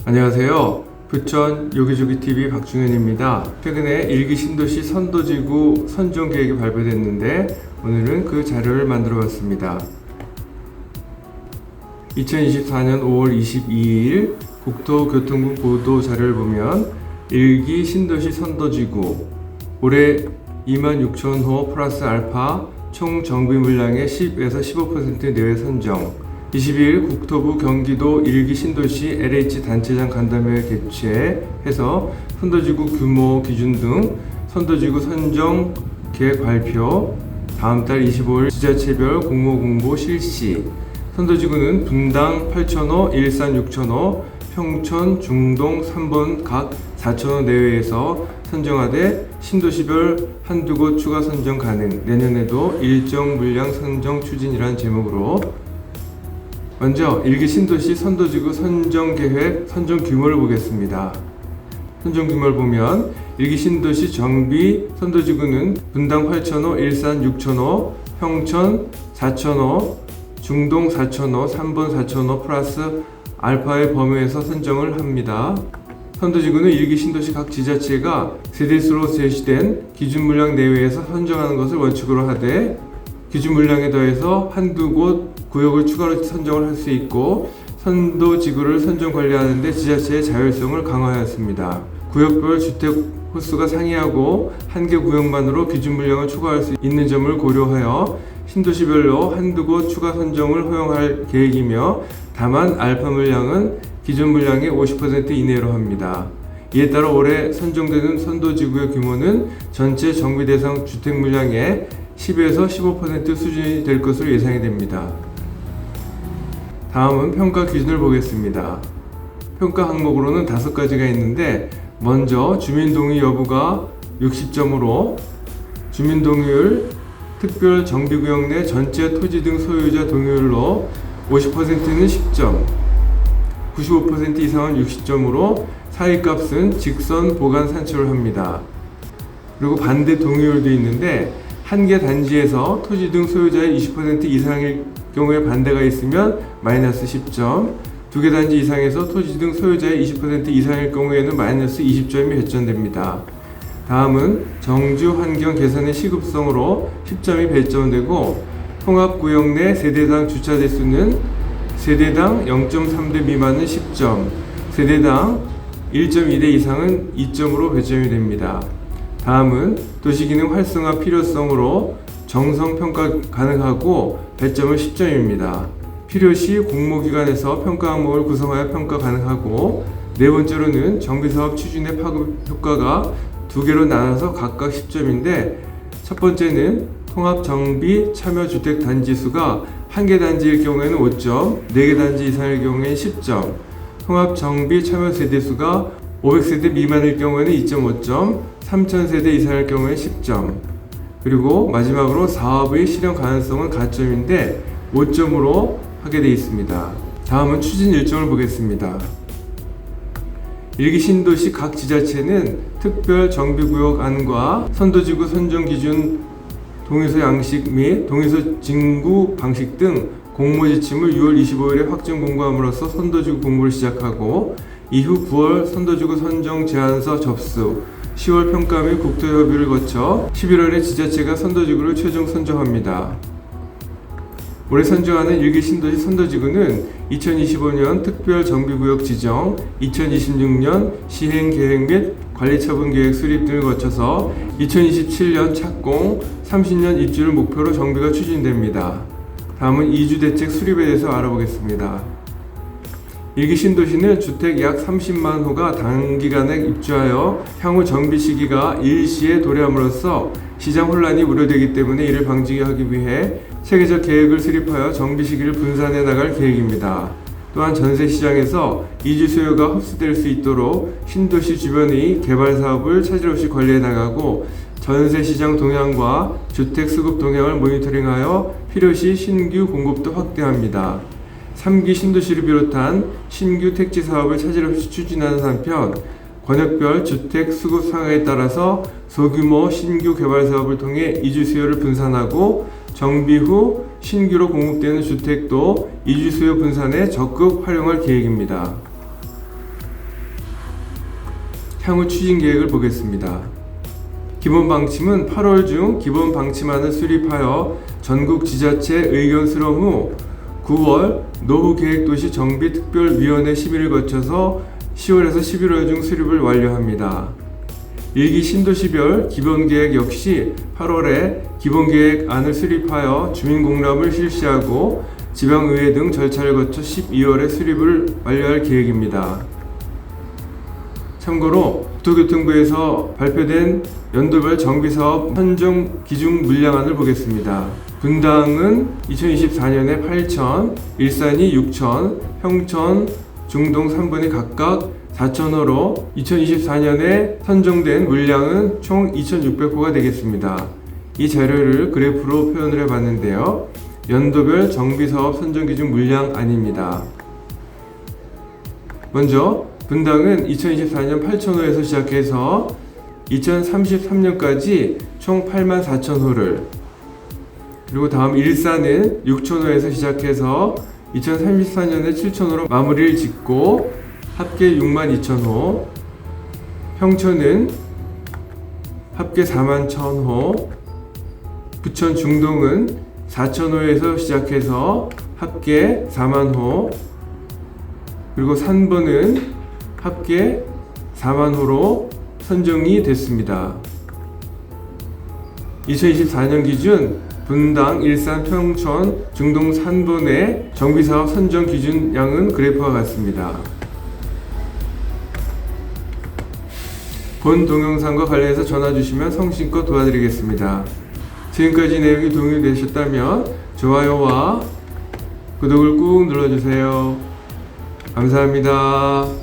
안녕하세요. 부천 요기조기TV 박중현입니다. 최근에 일기 신도시 선도지구 선정계획이 발표됐는데 오늘은 그 자료를 만들어 봤습니다. 2024년 5월 22일 국토교통부 보도 자료를 보면 일기 신도시 선도지구 올해 26,000호 플러스 알파 총 정비 물량의 10에서 15% 내외 선정. 22일 국토부 경기도 일기 신도시 LH 단체장 간담회 개최해서 선도지구 규모 기준 등 선도지구 선정 계획 발표, 다음 달 25일 지자체별 공모 공고 실시. 선도지구는 분당 8,000호, 일산 6,000호, 평촌, 중동 3번 각 4,000호 내외에서 선정하되 신도시별 한두 곳 추가 선정 가능. 내년에도 일정 물량 선정 추진이란 제목으로 먼저 일기 신도시 선도지구 선정 계획 선정 규모를 보겠습니다. 선정 규모를 보면 일기 신도시 정비 선도지구는 분당 8,000호, 일산 6,000호, 평촌 4,000호, 중동 4,000호, 3번 4,000호 플러스 알파의 범위에서 선정을 합니다. 선도지구는 일기 신도시 각 지자체가 세대수로 제시된 기준 물량 내외에서 선정하는 것을 원칙으로 하되 기준 물량에 더해서 한두 곳 구역을 추가로 선정을 할 수 있고 선도지구를 선정 관리하는 데 지자체의 자율성을 강화하였습니다. 구역별 주택 호수가 상이하고 한 개 구역만으로 기준 물량을 추가할 수 있는 점을 고려하여 신도시별로 한두 곳 추가 선정을 허용할 계획이며 다만 알파 물량은 기준 물량의 50% 이내로 합니다. 이에 따라 올해 선정되는 선도지구의 규모는 전체 정비 대상 주택 물량의 10에서 15% 수준이 될 것으로 예상이 됩니다. 다음은 평가 기준을 보겠습니다. 평가 항목으로는 5가지가 있는데 먼저 주민동의 여부가 60점으로 주민동의율 특별 정비구역 내 전체 토지 등 소유자 동의율로 50%는 10점, 95% 이상은 60점으로 사이값은 직선 보관 산출을 합니다. 그리고 반대 동의율도 있는데 한 개 단지에서 토지 등 소유자의 20% 이상일 경우에 반대가 있으면 마이너스 10점, 두 개 단지 이상에서 토지 등 소유자의 20% 이상일 경우에는 마이너스 20점이 배점됩니다. 다음은 정주 환경 개선의 시급성으로 10점이 배점되고 통합구역 내 세대당 주차 대수는 세대당 0.3대 미만은 10점, 세대당 1.2대 이상은 2점으로 배점이 됩니다. 다음은 도시기능 활성화 필요성으로 정성평가 가능하고 배점은 10점입니다. 필요시 공모기관에서 평가 항목을 구성하여 평가 가능하고 네 번째로는 정비사업 추진의 파급 효과가 두 개로 나눠서 각각 10점인데 첫 번째는 통합정비 참여주택 단지 수가 한 개 단지일 경우에는 5점, 4개 단지 이상일 경우에는 10점, 통합정비 참여 세대수가 500세대 미만일 경우에는 2.5점, 3000세대 이상일 경우에 10점. 그리고 마지막으로 사업의 실현 가능성은 가점인데 5점으로 하게 되어 있습니다. 다음은 추진 일정을 보겠습니다. 일기 신도시 각 지자체는 특별 정비구역 안과 선도지구 선정 기준 동의서 양식 및 동의서 징구 방식 등 공모 지침을 6월 25일에 확정 공고함으로써 선도지구 공모를 시작하고 이후 9월 선도지구 선정 제안서 접수, 10월 평가 및 국토협의를 거쳐 11월에 지자체가 선도지구를 최종 선정합니다. 올해 선정하는 일기 신도시 선도지구는 2025년 특별정비구역 지정, 2026년 시행계획 및 관리처분계획 수립 등을 거쳐서 2027년 착공, 30년 입주를 목표로 정비가 추진됩니다. 다음은 이주대책 수립에 대해서 알아보겠습니다. 일기 신도시는 주택 약 30만 호가 단기간에 입주하여 향후 정비 시기가 일시에 도래함으로써 시장 혼란이 우려되기 때문에 이를 방지하기 위해 체계적 계획을 수립하여 정비 시기를 분산해 나갈 계획입니다. 또한 전세 시장에서 이주 수요가 흡수될 수 있도록 신도시 주변의 개발 사업을 차질 없이 관리해 나가고 전세 시장 동향과 주택 수급 동향을 모니터링하여 필요시 신규 공급도 확대합니다. 3기 신도시를 비롯한 신규 택지 사업을 차질 없이 추진하는 한편 권역별 주택 수급 상황에 따라서 소규모 신규 개발 사업을 통해 이주 수요를 분산하고 정비 후 신규로 공급되는 주택도 이주 수요 분산에 적극 활용할 계획입니다. 향후 추진 계획을 보겠습니다. 기본 방침은 8월 중 기본 방침안을 수립하여 전국 지자체 의견 수렴 후 9월 노후계획도시 정비특별위원회 심의를 거쳐서 10월에서 11월 중 수립을 완료합니다. 일기 신도시별 기본계획 역시 8월에 기본계획안을 수립하여 주민공람을 실시하고 지방의회 등 절차를 거쳐 12월에 수립을 완료할 계획입니다. 참고로 국토교통부에서 발표된 연도별 정비사업 선정 기준 물량안을 보겠습니다. 분당은 2024년에 8천, 일산이 6천, 평천, 중동 3번이 각각 4,000호로 2024년에 선정된 물량은 총 2,600호가 되겠습니다. 이 자료를 그래프로 표현을 해봤는데요. 연도별 정비사업 선정기준 물량안입니다. 먼저 분당은 2024년 8,000호에서 시작해서 2033년까지 총 84,000호를, 그리고 다음 일산은 6,000호에서 시작해서 2034년에 7,000호로 마무리를 짓고 합계 62,000호, 평촌은 합계 41,000호, 부천 중동은 4,000호에서 시작해서 합계 40,000호, 그리고 산번은 합계 40,000호로 선정이 됐습니다. 2024년 기준 분당, 일산, 평촌, 중동 산번의 정비사업 선정 기준량은 그래프와 같습니다. 본 동영상과 관련해서 전화 주시면 성심껏 도와드리겠습니다. 지금까지 내용이 도움이 되셨다면 좋아요와 구독을 꾹 눌러주세요. 감사합니다.